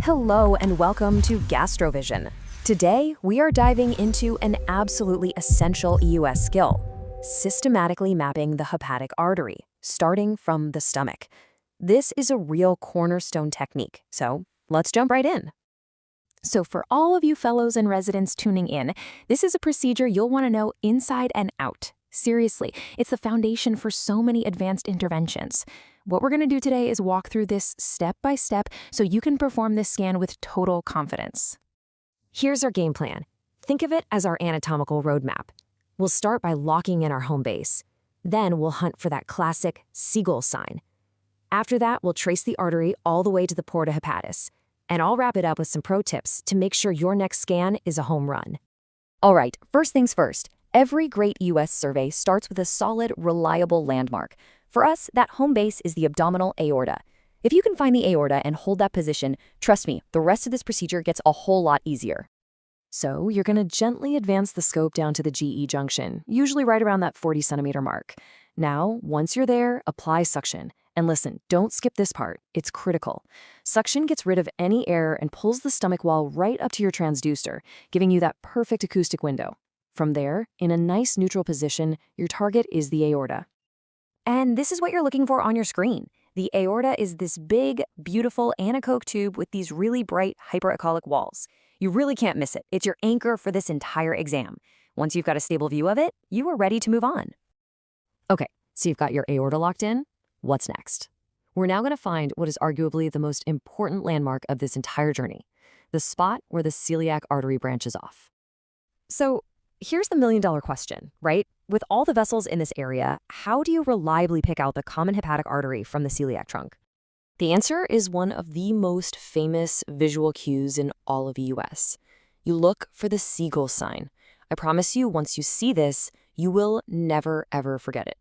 Hello and welcome to GastroVision. Today, we are diving into an absolutely essential EUS skill, systematically mapping the hepatic artery, starting from the stomach. This is a real cornerstone technique, so let's jump right in. So for all of you fellows and residents tuning in, this is a procedure you'll want to know inside and out. Seriously, it's the foundation for so many advanced interventions. What we're going to do today is walk through this step by step so you can perform this scan with total confidence. Here's our game plan. Think of it as our anatomical roadmap. We'll start by locking in our home base. Then we'll hunt for that classic Seagull Sign. After that, we'll trace the artery all the way to the porta hepatis. And I'll wrap it up with some pro tips to make sure your next scan is a home run. All right, first things first. Every great EUS survey starts with a solid, reliable landmark. For us, that home base is the abdominal aorta. If you can find the aorta and hold that position, trust me, the rest of this procedure gets a whole lot easier. So you're going to gently advance the scope down to the GE junction, usually right around that 40 centimeter mark. Now, once you're there, apply suction. And listen, don't skip this part. It's critical. Suction gets rid of any air and pulls the stomach wall right up to your transducer, giving you that perfect acoustic window. From there, in a nice neutral position, your target is the aorta. And this is what you're looking for on your screen. The aorta is this big, beautiful anechoic tube with these really bright hyperechoic walls. You really can't miss it. It's your anchor for this entire exam. Once you've got a stable view of it, you are ready to move on. Okay, so you've got your aorta locked in. What's next? We're now going to find what is arguably the most important landmark of this entire journey, the spot where the celiac artery branches off. So here's the million-dollar question, right? With all the vessels in this area, how do you reliably pick out the common hepatic artery from the celiac trunk? The answer is one of the most famous visual cues in all of EUS. You look for the Seagull Sign. I promise you, once you see this, you will never, ever forget it.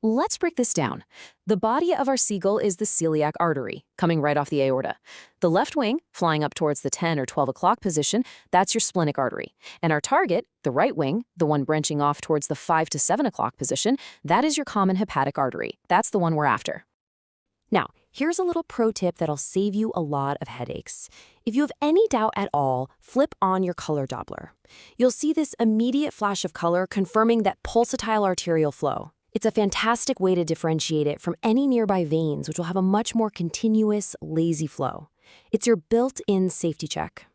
Let's break this down. The body of our seagull is the celiac artery, coming right off the aorta. The left wing, flying up towards the 10 or 12 o'clock position, that's your splenic artery. And our target, the right wing, the one branching off towards the 5 to 7 o'clock position, that is your common hepatic artery. That's the one we're after. Now, here's a little pro tip that'll save you a lot of headaches. If you have any doubt at all, flip on your color Doppler. You'll see this immediate flash of color confirming that pulsatile arterial flow. It's a fantastic way to differentiate it from any nearby veins, which will have a much more continuous, lazy flow. It's your built-in safety check.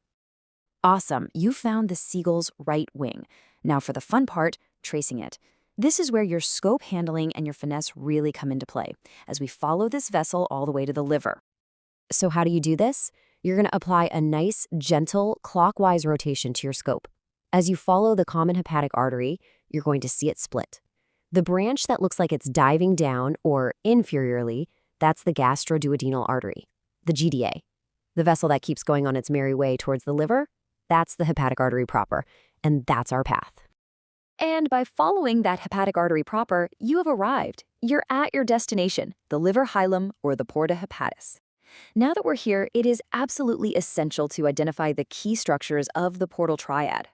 Awesome, you found the seagull's right wing. Now for the fun part, tracing it. This is where your scope handling and your finesse really come into play, as we follow this vessel all the way to the liver. So how do you do this? You're going to apply a nice, gentle, clockwise rotation to your scope. As you follow the common hepatic artery, you're going to see it split. The branch that looks like it's diving down, or inferiorly, that's the gastroduodenal artery, the GDA. The vessel that keeps going on its merry way towards the liver, that's the hepatic artery proper, and that's our path. And by following that hepatic artery proper, you have arrived. You're at your destination, the liver hilum or the porta hepatis. Now that we're here, it is absolutely essential to identify the key structures of the portal triad.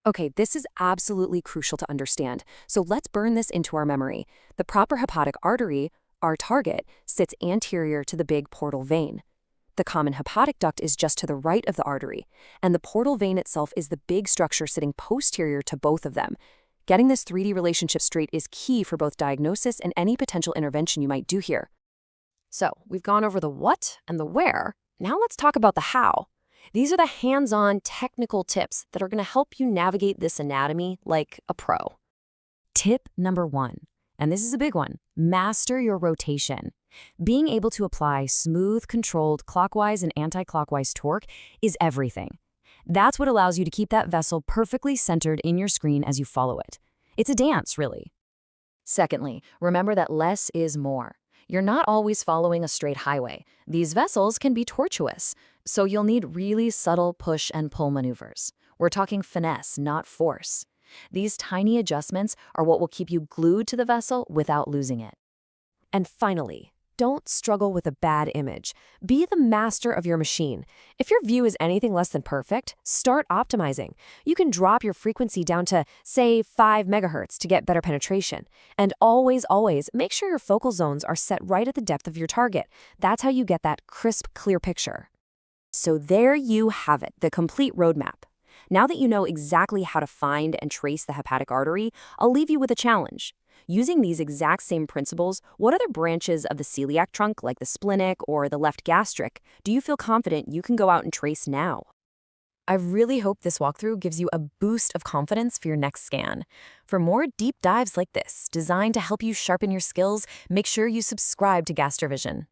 Okay, this is absolutely crucial to understand, so let's burn this into our memory. The proper hepatic artery, our target, sits anterior to the big portal vein. The common hepatic duct is just to the right of the artery, and the portal vein itself is the big structure sitting posterior to both of them. Getting this 3D relationship straight is key for both diagnosis and any potential intervention you might do here. So, we've gone over the what and the where. Now let's talk about the how. These are the hands-on technical tips that are going to help you navigate this anatomy like a pro. Tip number 1, and this is a big one, master your rotation. Being able to apply smooth, controlled clockwise and anti-clockwise torque is everything. That's what allows you to keep that vessel perfectly centered in your screen as you follow it. It's a dance, really. Secondly, remember that less is more. You're not always following a straight highway. These vessels can be tortuous, so you'll need really subtle push and pull maneuvers. We're talking finesse, not force. These tiny adjustments are what will keep you glued to the vessel without losing it. And finally, don't struggle with a bad image. Be the master of your machine. If your view is anything less than perfect, start optimizing. You can drop your frequency down to, say, 5 megahertz to get better penetration. And always, make sure your focal zones are set right at the depth of your target. That's how you get that crisp, clear picture. So there you have it, the complete roadmap. Now that you know exactly how to find and trace the hepatic artery, I'll leave you with a challenge. Using these exact same principles, what other branches of the celiac trunk, like the splenic or the left gastric, do you feel confident you can go out and trace now? I really hope this walkthrough gives you a boost of confidence for your next scan. For more deep dives like this, designed to help you sharpen your skills, make sure you subscribe to GastroVision.